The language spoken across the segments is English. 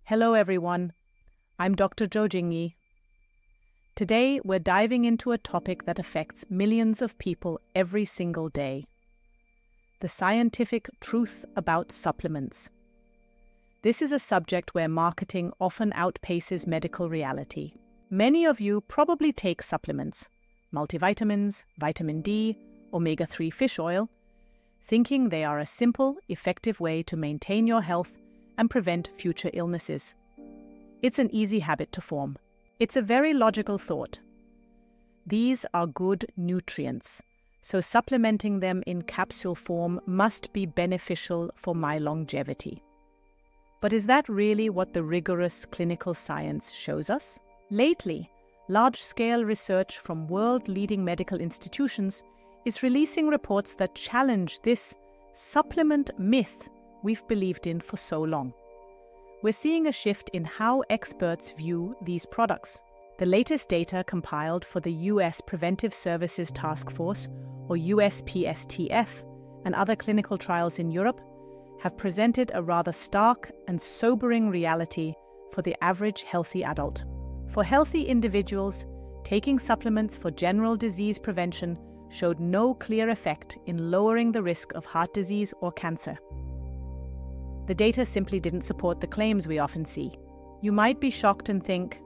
Hello everyone, I'm Dr. Jo Jingyi. Today we're diving into a topic that affects millions of people every single day. The scientific truth about supplements. This is a subject where marketing often outpaces medical reality. Many of you probably take supplements, multivitamins, vitamin D, omega-3 fish oil, thinking they are a simple, effective way to maintain your health and prevent future illnesses. It's an easy habit to form. It's a very logical thought. These are good nutrients, so supplementing them in capsule form must be beneficial for my longevity. But is that really what the rigorous clinical science shows us? Lately, large-scale research from world-leading medical institutions is releasing reports that challenge this supplement myth we've believed in for so long. We're seeing a shift in how experts view these products. The latest data compiled for the U.S. Preventive Services Task Force, or USPSTF, and other clinical trials in Europe have presented a rather stark and sobering reality for the average healthy adult. For healthy individuals, taking supplements for general disease prevention showed no clear effect in lowering the risk of heart disease or cancer. The data simply didn't support the claims we often see. You might be shocked and think,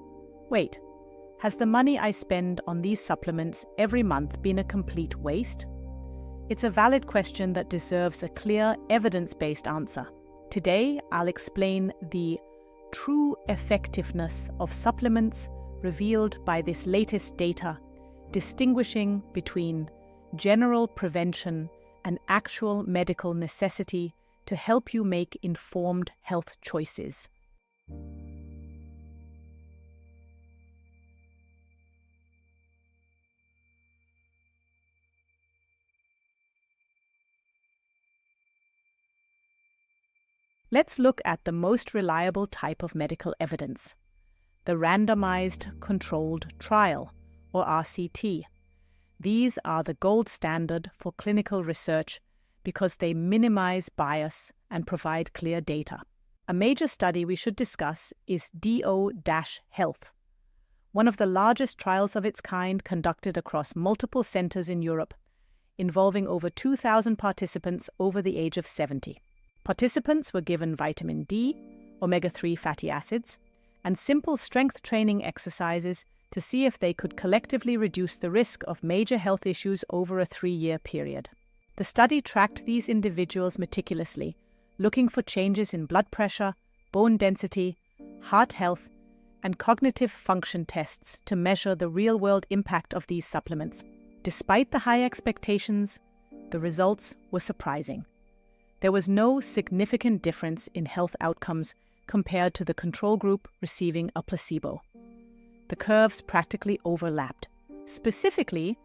wait, has the money I spend on these supplements every month been a complete waste? It's a valid question that deserves a clear, evidence-based answer. Today, I'll explain the true effectiveness of supplements revealed by this latest data, distinguishing between general prevention and actual medical necessity to help you make informed health choices. Let's look at the most reliable type of medical evidence, the randomized controlled trial, or RCT. These are the gold standard for clinical research because they minimize bias and provide clear data. A major study we should discuss is DO-Health, one of the largest trials of its kind conducted across multiple centers in Europe, involving over 2,000 participants over the age of 70. Participants were given vitamin D, omega-3 fatty acids, and simple strength training exercises to see if they could collectively reduce the risk of major health issues over a 3-year period. The study tracked these individuals meticulously, looking for changes in blood pressure, bone density, heart health, and cognitive function tests to measure the real-world impact of these supplements. Despite the high expectations, the results were surprising. There was no significant difference in health outcomes compared to the control group receiving a placebo. The curves practically overlapped. Specifically,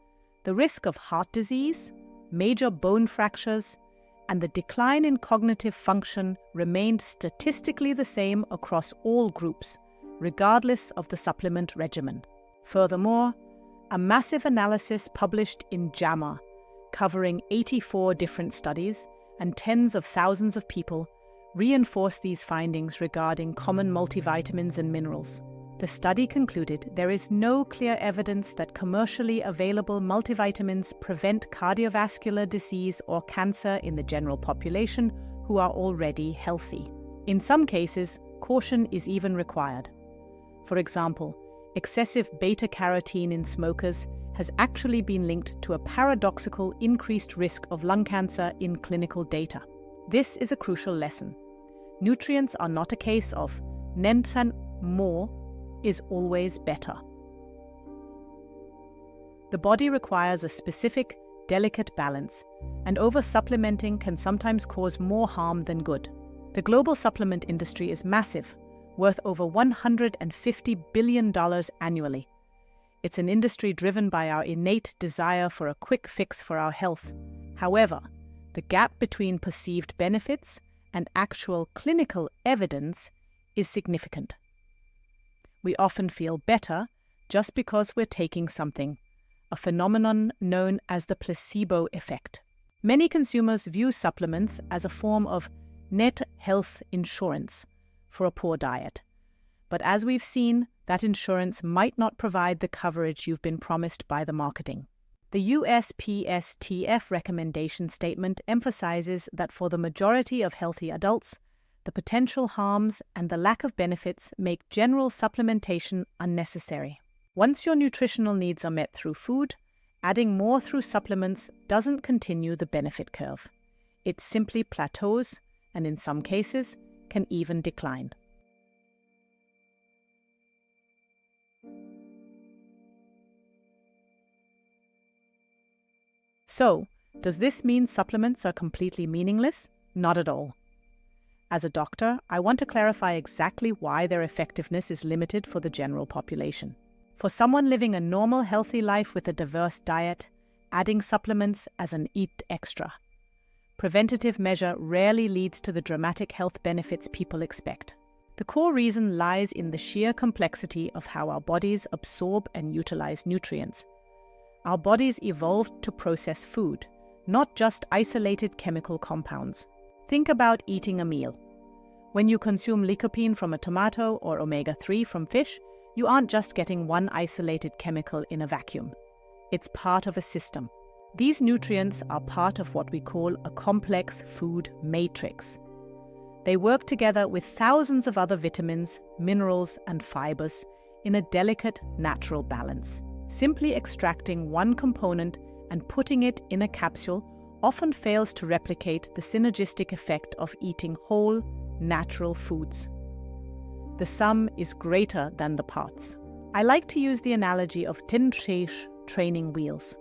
the risk of heart disease, major bone fractures, and the decline in cognitive function remained statistically the same across all groups, regardless of the supplement regimen. Furthermore, a massive analysis published in JAMA, covering 84 different studies and tens of thousands of people, reinforced these findings regarding common multivitamins and minerals. The study concluded there is no clear evidence that commercially available multivitamins prevent cardiovascular disease or cancer in the general population who are already healthy. In some cases, caution is even required. For example, excessive beta-carotene in smokers has actually been linked to a paradoxical increased risk of lung cancer in clinical data. This is a crucial lesson. Nutrients are not a case of nensan more is always better. The body requires a specific, delicate balance, and over-supplementing can sometimes cause more harm than good. The global supplement industry is massive, worth over $150 billion annually. It's an industry driven by our innate desire for a quick fix for our health. However, the gap between perceived benefits and actual clinical evidence is significant. We often feel better just because we're taking something, a phenomenon known as the placebo effect. Many consumers view supplements as a form of net health insurance for a poor diet. But as we've seen, that insurance might not provide the coverage you've been promised by the marketing. The USPSTF recommendation statement emphasizes that for the majority of healthy adults, the potential harms and the lack of benefits make general supplementation unnecessary. Once your nutritional needs are met through food, adding more through supplements doesn't continue the benefit curve. It simply plateaus and, in some cases, can even decline. So, does this mean supplements are completely meaningless? Not at all. As a doctor, I want to clarify exactly why their effectiveness is limited for the general population. For someone living a normal, healthy life with a diverse diet, adding supplements as an eat extra. Preventative measure rarely leads to the dramatic health benefits people expect. The core reason lies in the sheer complexity of how our bodies absorb and utilize nutrients. Our bodies evolved to process food, not just isolated chemical compounds. Think about eating a meal. When you consume lycopene from a tomato or omega-3 from fish, you aren't just getting one isolated chemical in a vacuum. It's part of a system. These nutrients are part of what we call a complex food matrix. They work together with thousands of other vitamins, minerals, and fibers in a delicate, natural balance. Simply extracting one component and putting it in a capsule often fails to replicate the synergistic effect of eating whole, natural foods. The sum is greater than the parts. I like to use the analogy of tin training wheels.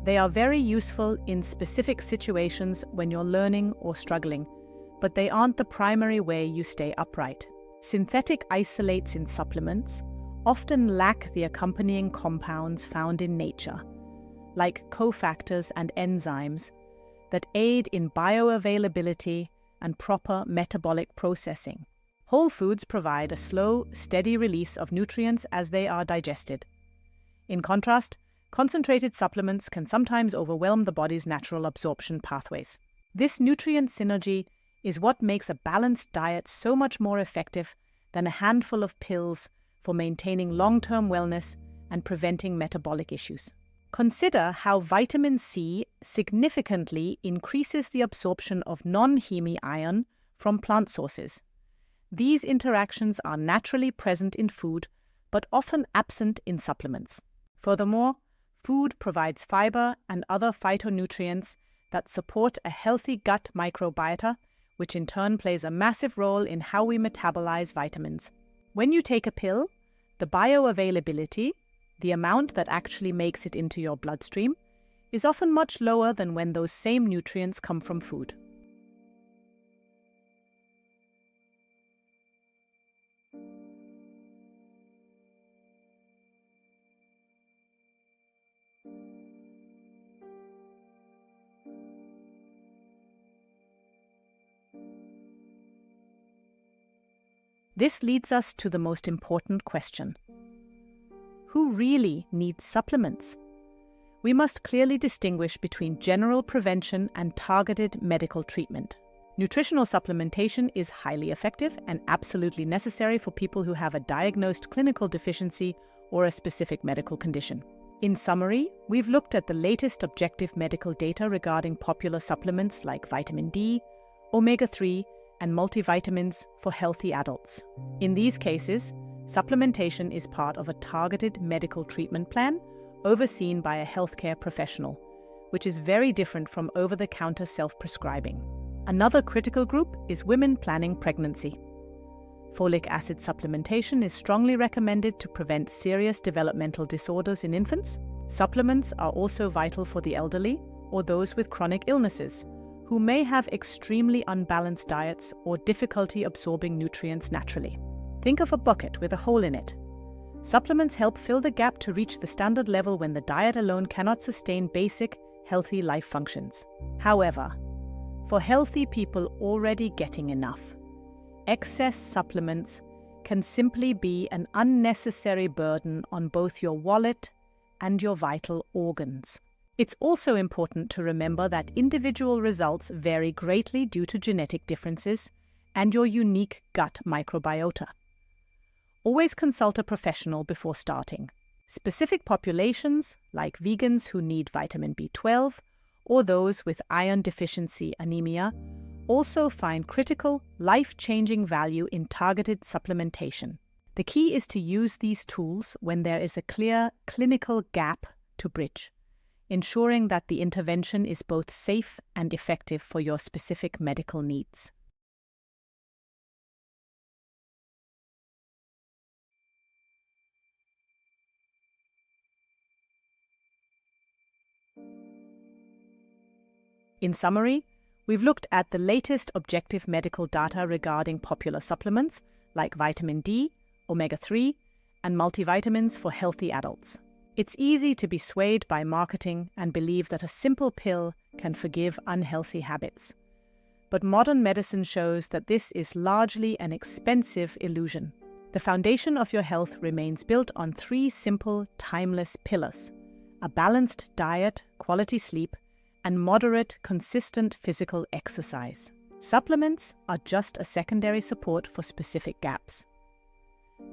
They are very useful in specific situations when you're learning or struggling, but they aren't the primary way you stay upright. Synthetic isolates in supplements often lack the accompanying compounds found in nature, like cofactors and enzymes, that aid in bioavailability and proper metabolic processing. Whole foods provide a slow, steady release of nutrients as they are digested. In contrast, concentrated supplements can sometimes overwhelm the body's natural absorption pathways. This nutrient synergy is what makes a balanced diet so much more effective than a handful of pills for maintaining long-term wellness and preventing metabolic issues. Consider how vitamin C significantly increases the absorption of non-heme iron from plant sources. These interactions are naturally present in food, but often absent in supplements. Furthermore, food provides fiber and other phytonutrients that support a healthy gut microbiota, which in turn plays a massive role in how we metabolize vitamins. When you take a pill, the bioavailability, the amount that actually makes it into your bloodstream, is often much lower than when those same nutrients come from food. This leads us to the most important question. Who really needs supplements? We must clearly distinguish between general prevention and targeted medical treatment. Nutritional supplementation is highly effective and absolutely necessary for people who have a diagnosed clinical deficiency or a specific medical condition. In summary, we've looked at the latest objective medical data regarding popular supplements like vitamin D, omega-3, and multivitamins for healthy adults. In these cases, supplementation is part of a targeted medical treatment plan overseen by a healthcare professional, which is very different from over-the-counter self-prescribing. Another critical group is women planning pregnancy. Folic acid supplementation is strongly recommended to prevent serious developmental disorders in infants. Supplements are also vital for the elderly or those with chronic illnesses, who may have extremely unbalanced diets or difficulty absorbing nutrients naturally. Think of a bucket with a hole in it. Supplements help fill the gap to reach the standard level when the diet alone cannot sustain basic, healthy life functions. However, for healthy people already getting enough, excess supplements can simply be an unnecessary burden on both your wallet and your vital organs. It's also important to remember that individual results vary greatly due to genetic differences and your unique gut microbiota. Always consult a professional before starting. Specific populations, like vegans who need vitamin B12 or those with iron deficiency anemia, also find critical, life-changing value in targeted supplementation. The key is to use these tools when there is a clear clinical gap to bridge, ensuring that the intervention is both safe and effective for your specific medical needs. In summary, we've looked at the latest objective medical data regarding popular supplements like vitamin D, omega-3, and multivitamins for healthy adults. It's easy to be swayed by marketing and believe that a simple pill can forgive unhealthy habits. But modern medicine shows that this is largely an expensive illusion. The foundation of your health remains built on 3 simple, timeless pillars: a balanced diet, quality sleep, and moderate, consistent physical exercise. Supplements are just a secondary support for specific gaps.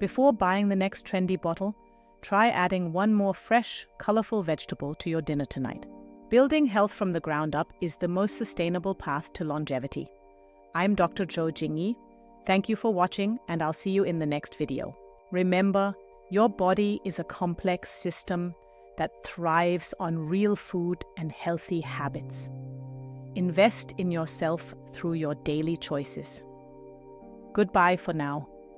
Before buying the next trendy bottle, try adding 1 more fresh, colorful vegetable to your dinner tonight. Building health from the ground up is the most sustainable path to longevity. I'm Dr. Zhou Jingyi. Thank you for watching, and I'll see you in the next video. Remember, your body is a complex system that thrives on real food and healthy habits. Invest in yourself through your daily choices. Goodbye for now.